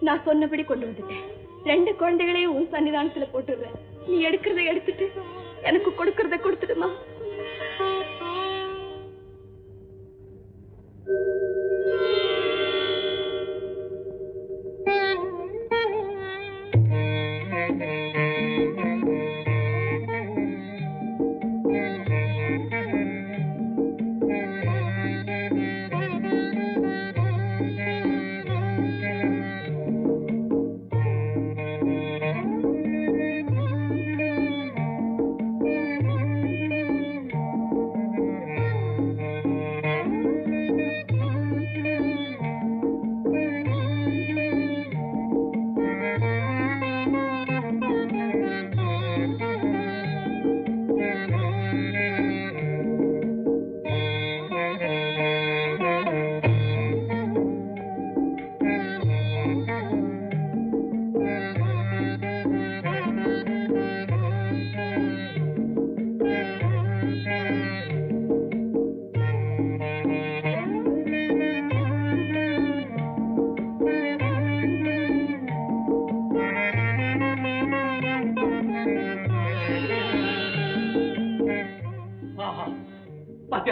நான் சொன்னபடி கொண்டு வந்துட்டேன். 2 குழந்தைகளையும் உன் சன்னிதானத்துல போட்டுடுறேன். நீ எடுக்கிறத எடுத்துட்டு எனக்கு கொடுக்கறத கொடுத்துடுமா.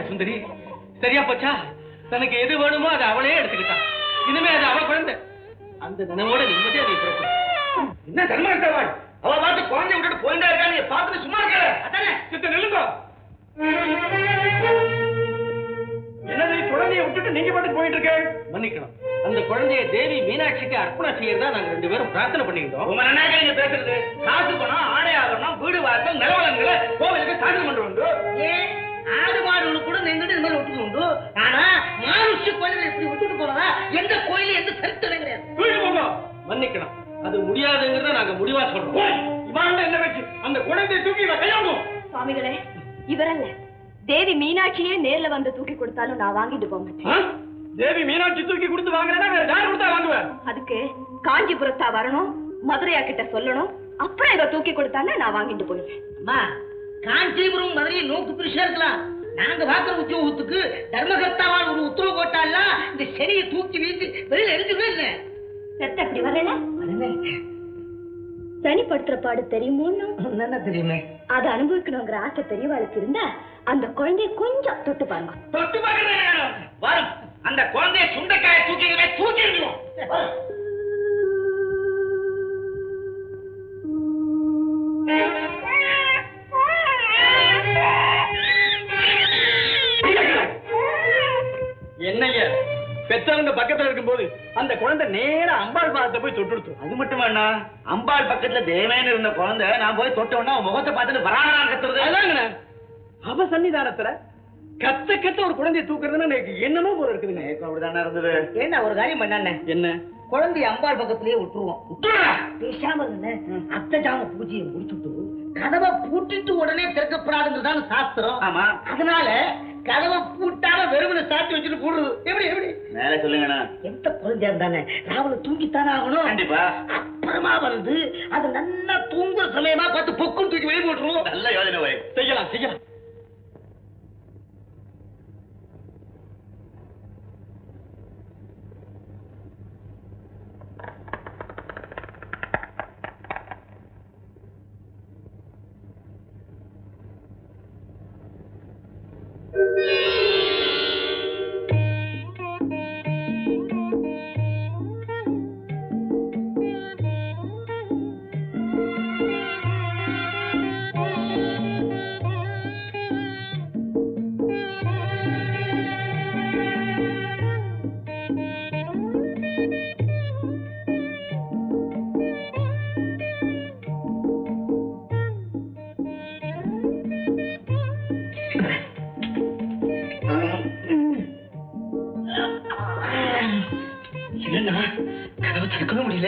சுந்தரி சரியா போச்சா? தனக்கு எது வேணுமோ அதை அவளே எடுத்துக்கிட்டா. இனிமே அது அவ குழந்தை. அந்த நினைவோட நிம்மதியா அதை பிறக்கும். என்ன தர்மவாள் அவ பார்த்து குழந்தை விட்டுட்டு போயிட்டா இருக்கா? நீ பார்த்துட்டு சும்மா இருக்க. அதானே சித்த நில்லுங்க. என்னது குழந்தைய விட்டுட்டு நீங்க பாட்டுக்கு போயிட்டு இருக்க? மன்னிக்கணும். அந்த குழந்தைய தேவி மீனாட்சிக்கு அர்ப்பணம் செய்யறதா நாங்க 2 பேரும் பிரார்த்தனை பண்ணிருந்தோம். உங்க நன்னாக நீங்க பேசுறது காசு பணம், ஆடை ஆகணும், வீடு வாசல், நிலவலங்களை கோவிலுக்கு சாதனை பண்றது. ஏன் ஆடு மாடுகளுக்கு கூட நின்றுட்டு இந்த மாதிரி விட்டுட்டு உண்டு. ஆனா மானுஷ கோயிலை இப்படி விட்டுட்டு போனதா எந்த கோயில எந்த சரித்திரம் கிடையாது. மன்னிக்கணும். அது முடியாதுங்கிறத நாங்க முடிவா சொல்றோம். இவன் என்ன வச்சு அந்த குழந்தையை தூக்கி கையாளும். சுவாமிகளே, இவரல்ல தேவி மீனாட்சியே நேர்ல வந்து தூக்கி கொடுத்தாலும் நான் வாங்கிட்டு போக மாட்டேன். தேவி மீனாட்சி தூக்கி கொடுத்து வாங்குறேன்னா வேற யார் கொடுத்தா வாங்குவேன்? அதுக்கு காஞ்சிபுரத்தா வரணும், மதுரையா கிட்ட சொல்லணும், அப்புறம் இதை தூக்கி கொடுத்தாங்க நான் வாங்கிட்டு போயிடுவேன். காஞ்சிபுரம் மதுரையை நோக்கு பிரிச்சா இருக்கலாம். நாங்க வாக்குற உத்தியோகத்துக்கு தர்மகர்த்தாவால் ஒரு உத்தரவு போட்டால இந்த சனியை தூக்கி வீசி வெளியில எரிஞ்சுவே இல்லை. செத்த அப்படி வரல சனிப்படுத்துற பாடு தெரியுமோன்னு என்ன தெரியுமே. அதை அனுபவிக்கணுங்கிற ஆசை பெரியவாளுக்கு இருந்தா அந்த குழந்தைய கொஞ்சம் தொட்டு பாருங்க. தொட்டு பாருங்க. வரும் அந்த குழந்தைய சுண்டைக்காய தூக்கி தூக்கிடுவோம். என்னைய பெற்றவங்க பக்கத்துல இருக்கும்போது அந்த குழந்தை நேர அம்பாள் பாதத்தை போய் தொட்டு. அது மட்டும் வேணா அம்பாள் பக்கத்துல தேவேன்னு இருந்த குழந்தை நான் போய் தொட்டவனா முகத்தை பார்த்துட்டு வராங்கன்னு கத்துறது. அதாங்க அவ சன்னிதானத்துல கத்த ஒரு குழந்தைய தூக்குறதுன்னு எனக்கு என்னமோ போல இருக்குதுங்க. அப்படிதானே இருந்தது. ஏன்னா ஒரு காரியம் பண்ணானே என்ன குழந்தைய அம்பாள் பக்கத்திலேயே விட்டுருவோம். பேசாம அத்தை ஜாம பூஜையை முடிச்சுட்டு கதவை பூட்டிட்டு உடனே திறக்கப்படாதுன்றதான சாஸ்திரம். ஆமா. அதனால கதவை பூட்டாம வெறுமனை சாத்தி வச்சுட்டு போடுறது. எப்படி எப்படி மேல சொல்லுங்கண்ணா. எந்த குழந்தையா இருந்தானே ராவண தூங்கித்தானே ஆகணும். கண்டிப்பா. அப்புறமா வந்து அது நல்லா தூங்குற சமயமா பார்த்து பொக்குன்னு தூக்கி வெளியே போட்டுருவோம். நல்ல யோசனை. செய்யலாம் செய்யலாம்.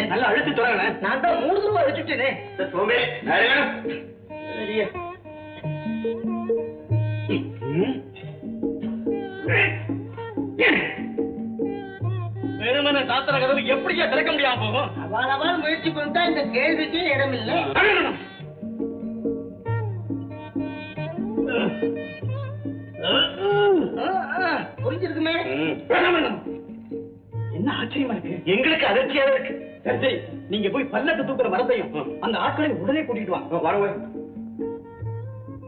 நல்லா அழுத்தி தொடங்க. நான் தான் 3 ரூபாய் வச்சுட்டேனே. சோமே சாத்திர கதவு எப்படியா திறக்க முடியாம போகும்? அவள் முயற்சி பண்ணிட்டா இந்த கேள்விக்கு இடம் இல்லை. புரிஞ்சிருக்குமே. என்ன ஆச்சரியமா இருக்கு? எங்களுக்கு அதிர்ச்சியா இருக்கு. சரி நீங்க போய் பல்லக்கு தூக்குற மரத்தையும் அந்த ஆட்களை உடனே கூட்டிட்டு வாங்க. வாங்க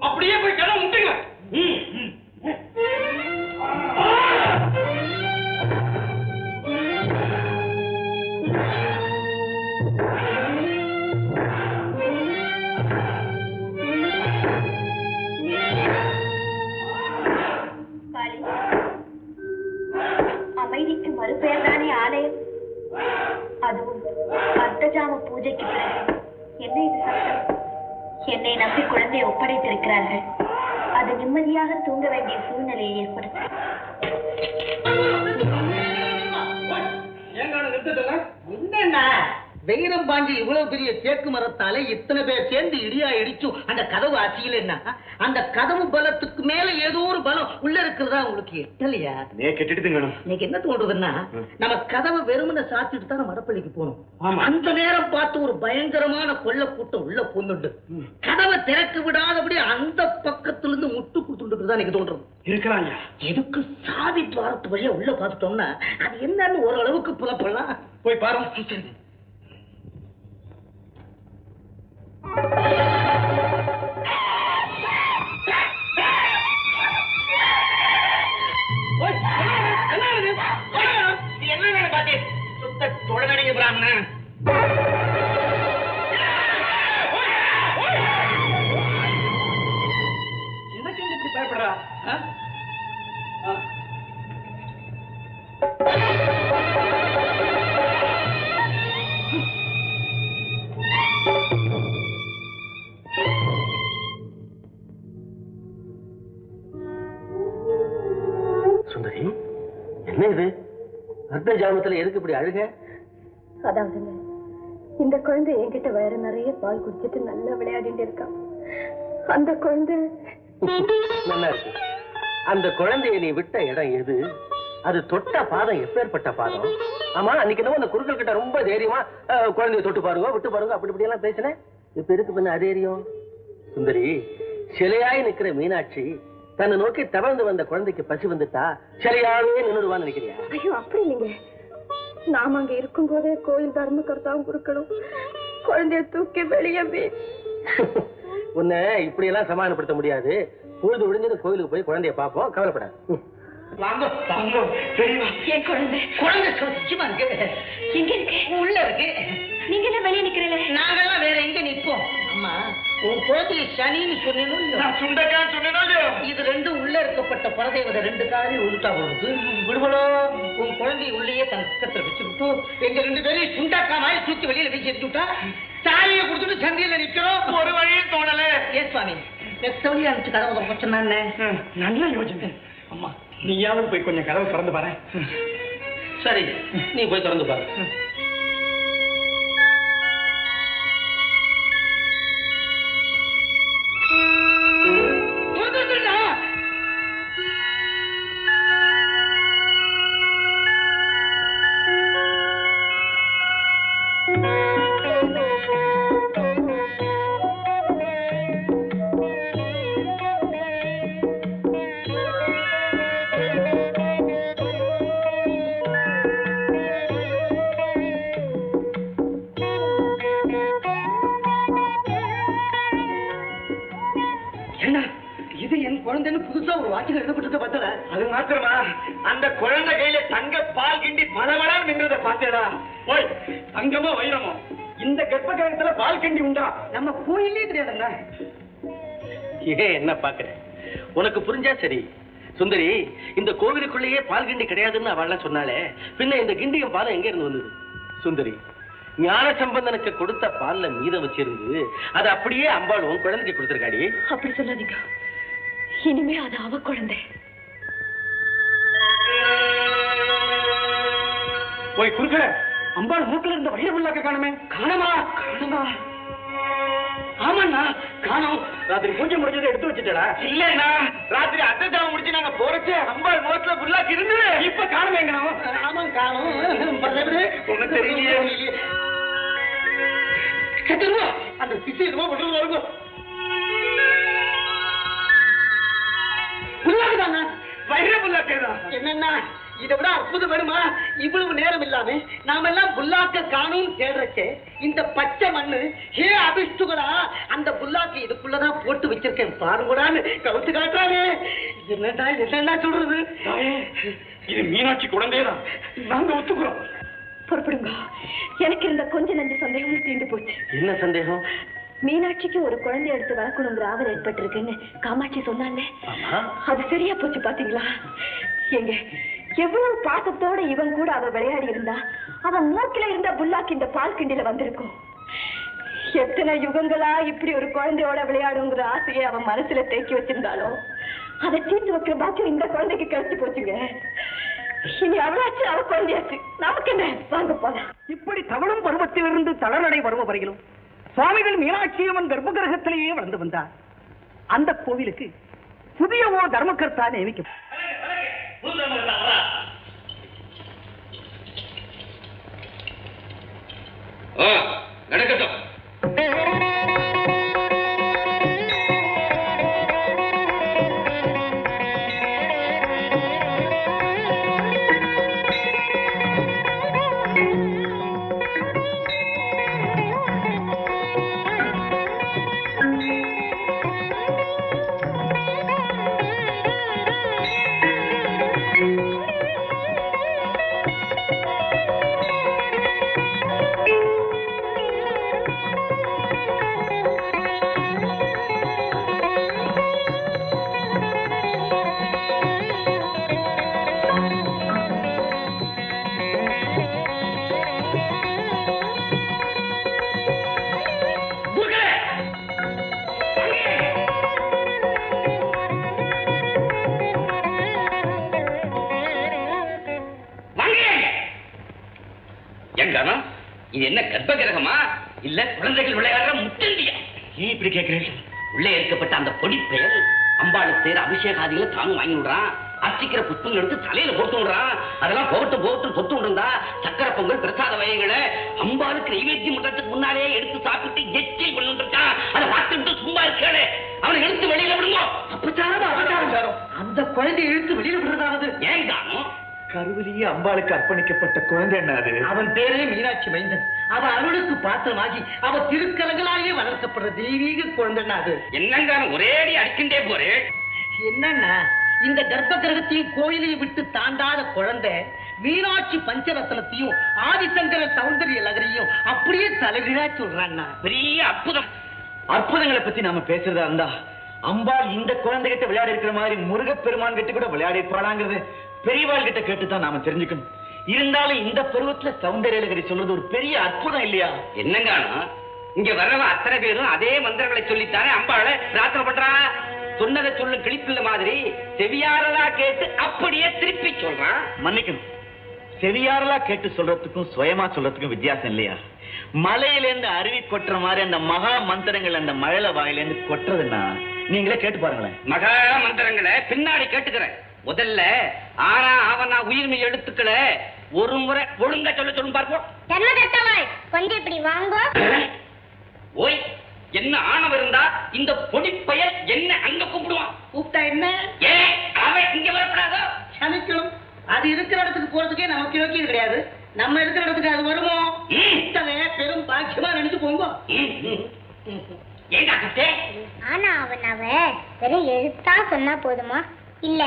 அப்படியே போய் கதை முட்டுங்க. அமைதிக்கு மறுபெயர் தானே ஆலயம். அதுவும் அர்த்தஜாம பூஜைக்கு பிறகு என்ன இது சட்டம்? என்னை நம்பி குழந்தையை ஒப்படைத்திருக்கிறார்கள். அது நிம்மதியாக தூங்க வேண்டிய சூழ்நிலையை ஏற்படுத்த என்னன்னா வைரம் பாண்டி இவ்வளவு பெரிய தேக்கு மரத்தால இத்தனை பேர் சேர்ந்து இடியா இடிச்சும் அந்த கதவு அசியலன்னா அந்த கதவு பலத்துக்கு மேல ஏதோ ஒரு பலம் உள்ள இருக்கிறதா உங்களுக்கு எட்டலையா? இன்னைக்கு என்ன தோன்றுதுன்னா நம்ம கதவை வெறுமனை சாத்திட்டு தான் மடப்பள்ளிக்கு போகணும். அந்த நேரம் பார்த்து ஒரு பயங்கரமான கொள்ள கூட்டம் உள்ள போந்துண்டு கதவை திறக்க விடாதபடி அந்த பக்கத்துல இருந்து முட்டு கொடுத்துட்டு தான் எனக்கு தோன்றது இருக்கிறாங்க. எதுக்கு சாவி துவாரத்து வழியா உள்ள பார்த்துட்டோம்னா அது என்னன்னு ஓரளவுக்கு புலப்படலாம். போய் பாருங்க. என்ன பாத்தி சுத்த தொழகடிங்க பிராமணன். எனக்கு இப்படி பயப்படுறா? சுந்தரி, என்ன இது அர்த்த ஜாமத்துல எதுக்கு இப்படி அழுக? அதாவதுங்க, இந்த குழந்தை என்கிட்ட வயிறு நிறைய பால் குடிச்சிட்டு நல்லா விளையாடிட்டு இருக்கான். அந்த குழந்தை நல்லா இருக்கு. அந்த குழந்தைய நீ விட்ட இடம் எது? அது தொட்ட பாதம் எப்பேற்பட்ட பாதம்? ஆமா, அன்னைக்கு என்னமோ அந்த குருக்கள் கிட்ட ரொம்ப தைரியமா குழந்தைய தொட்டு பாருங்க விட்டு பாருங்க அப்படி இப்படி எல்லாம் பேசினேன். இப்ப இருக்கு பண்ண அதேரியம். சுந்தரி, சிலையாய் நிக்கிற மீனாட்சி தன்னை நோக்கி தவழ்ந்து வந்த குழந்தைக்கு பசி வந்துட்டா சிலையாவே நின்றுடுவான்னு நினைக்கிறியா? ஐயோ, அப்படி இல்லைங்க. நாம அங்க இருக்கும் போதே கோயில் தர்மகர்த்தாவும் குருக்களும் குழந்தைய தூக்கி வெளியே உன்னை இப்படி எல்லாம் சமாதானப்படுத்த முடியாது. பொழுது விடிஞ்சது கோயிலுக்கு போய் குழந்தைய பார்ப்போம், கவலைப்படாது. என் குழந்தை குழந்தை சுத்தமா இருக்கு. எங்க இருக்கு? உள்ள இருக்கு. நீங்க எல்லாம் வெளியே நிக்கிறீங்களே. நாங்கெல்லாம் வேற எங்க நிப்போம்? அம்மா, உன் குழந்தைய சனின்னு சொன்னேனும் சுண்டக்கா சொன்னேன். இது ரெண்டும் உள்ள இருக்கப்பட்ட பரதேவதை ரெண்டு காலையும் உருட்டா போடுது. விடுபடோ, உன் குழந்தைய உள்ளேயே தன் பக்கத்துல வச்சுக்கிட்டு எங்க ரெண்டு பேரையும் சுண்டாக்கா மாதிரி தூக்கி வெளியில வீசி எடுத்துட்டா சாரியை கொடுத்துட்டு சந்தையில நிக்கிறோம். ஒரு வழியும் தோணல. ஏ சுவாமி, நெக்ஸ்ட் வழி அனுப்பிச்சு கதவை திறக்க சொன்னானே. நல்ல யோசனை. அம்மா, நீயாவது போய் கொஞ்சம் கதவை திறந்து பாரு. சரி, நீ போய் திறந்து பாரு. புதுசா ஒரு வாக்கில் எழுதப்பட்டதை பார்த்தல. அது மாத்திரமா, அந்த குழந்தை கையில தங்க பால் கிண்டி பலவளா நின்றத பார்த்தேடா. போய் தங்கமோ வைரமோ இந்த கர்ப்ப கிரகத்துல பால் கிண்டி உண்டா? நம்ம கோயிலே கிடையாதுங்க. ஏன் என்ன பாக்குற? உனக்கு புரிஞ்சா சரி. சுந்தரி, இந்த கோவிலுக்குள்ளேயே பால் கிண்டி கிடையாதுன்னு அவள் சொன்னாலே, பின்ன இந்த கிண்டியும் பாலம் எங்க இருந்து வந்தது? சுந்தரி, ஞான சம்பந்தனுக்கு கொடுத்த பால்ல மீதம் வச்சிருந்து அது அப்படியே அம்பாள் உன் குழந்தைக்கு கொடுத்திருக்காடி. அப்படி சொல்லாதீங்க. இனிமே அது அவ குழந்தை. போய் குறுக்கல, அம்பாள் மூக்கில இருந்த வைரமுள்ளாக்க காணுமே. காணமா? காணுமா? ஆமாண்ணா, காணோம். ராத்திரி பூஜை முடிஞ்சதை எடுத்து வச்சுட்டா? இல்லண்ணா, ராத்திரி அர்த்தஜாமம் முடிச்சு நாங்க போறச்சு அம்பாள் முகத்துல புல்லாக்கி இருந்தது. இப்ப காணுமேங்கண்ணா. ஆமா, காணும். ஒண்ணு தெரியலையே. அந்த சிசி என்னமோ பண்றது வருங்க. புல்லாக்குதாங்க. வைர புல்லாக்கேதா? என்னன்னா, இதை விட அற்புதம் வேணுமா? இவ்வளவு நேரம் இல்லாம நாம எல்லாம் புல்லாக்க காணும் தேடுறச்சே இந்த பச்சை மண்ணு ஹே அபிஷ்டுகளா அந்த புல்லாக்க இதுக்குள்ளதான் போட்டு வச்சிருக்கேன் பாருங்கடான்னு கவுத்து காட்டுறாரு. என்னடா சொல்றது? இது மீனாட்சி குழந்தையதான், நாங்க ஒத்துக்கிறோம். புறப்படுங்க. எனக்கு இருந்த கொஞ்ச நஞ்ச சந்தேகமும் தீர்ந்து போச்சு. என்ன சந்தேகம்? மீனாட்சிக்கு ஒரு குழந்தை எடுத்து வளர்க்கணுங்கிற ஆவல் ஏற்பட்டிருக்குன்னு காமாட்சி சொன்னாங்க. அது சரியா போச்சு பாத்தீங்களா? எங்க எவ்வளவு பாசத்தோட இவன் கூட அவ விளையாடி இருந்தா அவன் மூக்கில இருந்த புல்லாக்கு இந்த பால் கிண்டில வந்திருக்கும். எத்தனை யுகங்களா இப்படி ஒரு குழந்தையோட விளையாடுங்கிற ஆசையை அவன் மனசுல தேக்கி வச்சிருந்தாலும் அதை தீர்த்து வைக்கிற பாக்கியம் இந்த குழந்தைக்கு கிடைச்சு போச்சுங்க. இனி அவளாச்சு அவ குழந்தையாச்சு, நமக்கு என்ன? வாங்க போலாம். இப்படி தவழும் பருவத்திலிருந்து தளர்நடை பருவம் வரையிலும் சுவாமிகள் மீனாட்சியம்மன் கர்ப்ப கிரகத்திலேயே வளர்ந்து வந்தார். அந்த கோவிலுக்கு புதிய ஓர் தர்மகர்த்தா நியமிக்கும். நடக்கட்டும். இது என்ன கர்ப்ப கிரகமா இல்ல குழந்தைகள் விளையாடுற முத்தண்டியா? ஏன் இப்படி கேட்கிறேன்? உள்ளே இருக்கப்பட்ட அந்த பொடி பெயர் அம்பாளுக்கு செய்யற அபிஷேகாதிகளை தானும் வாங்கி விடுறான். அர்ச்சிக்கிற புஷ்பங்கள் எடுத்து தலையில போட்டு விடுறான். அதெல்லாம் போகட்டும் தொட்டு விடுறா. சக்கரை பொங்கல் பிரசாத வகைகளை அம்பாளுக்கு நைவேத்தியம் பண்றதுக்கு முன்னாலே எடுத்து சாப்பிட்டு எச்சில் பண்ணிருக்கான். அதை பார்த்துட்டு சும்மா இருக்காரு. அவனை இழுத்து வெளியில விடுங்க. அபச்சாரம். அந்த குழந்தை இழுத்து வெளியில விடுறதாவது ஏன் காணும்? கருவிலேயே அம்பாளுக்கு அர்ப்பணிக்கப்பட்ட குழந்தை என்ன அது? அவன் பேரே மீனாட்சி மைந்தன். அவ அருளுக்கு பாத்திரமாகி அவ திருக்கரங்களாலே வளர்க்கப்படுற தெய்வீக குழந்தை அது. என்னங்க ஒரேடி அடிக்கின்றே போறேன். என்னன்னா இந்த கர்ப்ப கிரகத்தையும் கோயிலையும் விட்டு தாண்டாத குழந்தை மீனாட்சி பஞ்சரத்னத்தையும் ஆதிசங்கர சௌந்தரிய லகரியும் அப்படியே தலைகீழா சொல்றான்னா பெரிய அற்புதம். அற்புதங்களை பத்தி நாம பேசுறதா இருந்தா அம்பாள் இந்த குழந்தைகிட்ட விளையாடி இருக்கிற மாதிரி முருகப்பெருமான் கிட்ட கூட விளையாடி இருப்பாளாங்கிறது பெரியவாள் கிட்ட கேட்டுதான் நாம தெரிஞ்சுக்கணும். இருந்தாலும் இந்த பருவத்துல சௌந்தரியலகரி சொல்றது ஒரு பெரிய அற்புதம் இல்லையா? என்னங்க இங்க வர்றவ அத்தனை பேரும் அதே மந்திரங்களை சொல்லித்தானே அம்பாளை பிரார்த்தனை பண்றா. சொன்னதை சொல்லும் கிளிப்பிள்ள மாதிரி செவியாரலா கேட்டு அப்படியே திருப்பி சொல்றான். மன்னிக்கணும், செவியாரலா கேட்டு சொல்றதுக்கும் சுயமா சொல்றதுக்கும் வித்தியாசம் இல்லையா? மலையிலேருந்து அருவி கொட்டுற மாதிரி அந்த மகா மந்திரங்கள் அந்த மழை வாயிலேருந்து கொட்டுறதுன்னா நீங்களே கேட்டு பாருங்களேன். மகா மந்திரங்களை பின்னாடி கேட்டுக்கிறேன். முதல்ல ஆனா அவனா உயிர்மை எழுத்துக்களை ஒரு முறை ஒழுங்கா சொல்லும் பார்ப்போம். கொஞ்சம் இப்படி வாங்க. ஓய், என்ன ஆணவம் இருந்தா இந்த பொடி பெயர் என்ன அங்க கூப்பிடுவான்? கூப்பிட்டா என்ன? ஏன் அவன் இங்க வரப்படாதோ? சமைக்கணும். அது இருக்கிற இடத்துக்கு போறதுக்கே நமக்கு யோக்கியம் கிடையாது. நம்ம இருக்கிற இடத்துக்கு அது வருமோ? பெரும் பாக்கியமா நினைச்சு போங்க. ஏண்டா கட்டே? ஆனா அவன் வெறும் எழுத்தா சொன்னா போதுமா? இல்ல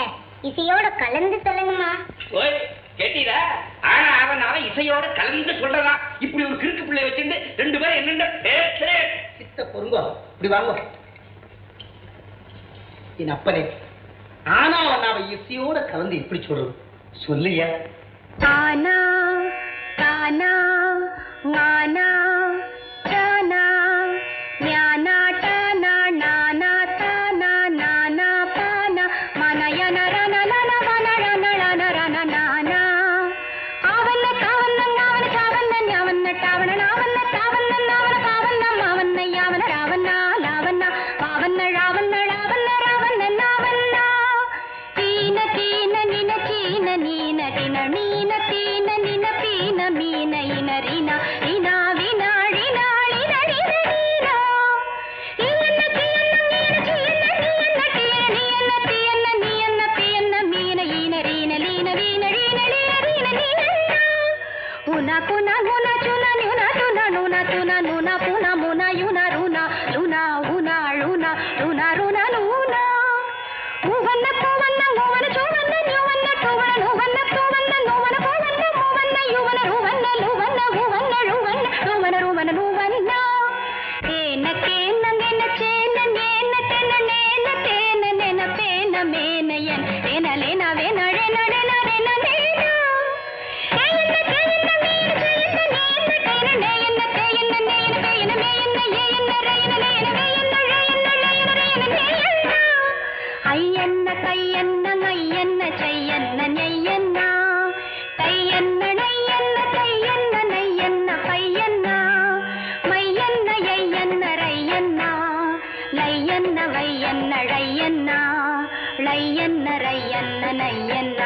இசையோட கலந்து சொல்லுங்கம்மா. ஓய், கேட்டீரா? ஆனா அவன் இசையோட கலந்து சொல்றதா? இப்படி ஒரு கிறுக்கு பிள்ளை வச்சிருந்து ரெண்டு பேரும் என்னென்ன பேசுறேன். சித்த பொறுங்க, இப்படி வாங்க. என் அப்பனே, ஆனா அவன் இசையோட கலந்து எப்படி சொல்றது? சொல்லியா? தானா தானா நானா தானா ஞானா தானா நானா தானா நானா பானா மனயன ரன லன வன ரன லன ரன நானா அவன காவன நாவன காவன ஞாவன தாவன நாவன தாவன நாவன காவன மாவன யாவன ராவன லாவன பாவன ராவன லாவன ராவன நாவன தீன தீன நின தீன நீன தின நீன தீன நின பீன மீன இன ரீன இன నూనా ఊవన్న కోవన్న గోవన చోవన్న న్యూవన్న టోవన నూవన్న తోవన్న నూవన కోవన్న మూవన్న యువన రూవన్న లూవన్న ఊవన్న రూవన్న నూవన రూవన నూవన్న ఏన కేన నెన చేన నేన తెన నేన తేన నెన పేన మేనయన్ ఏన లేన వేన రెన రెన రెన నేన ఏన కేన మేన చేన నేన కేన నేన కేన నేన కేన మేన ఏన రేన లేన వేన రేన లేన రేన నేన అయ్యన్న కయ్యన్న నయ్యన్న చెయ్యన్న నెయ్యన్న కయ్యన్న నయ్యన్న కయ్యన్న నయ్యన్న పయ్యన్న మయ్యన్న యయ్యన్న రయ్యన్న లయ్యన్న వయ్యన్న రయ్యన్న లయ్యన్న రయ్యన్న నయ్యన్న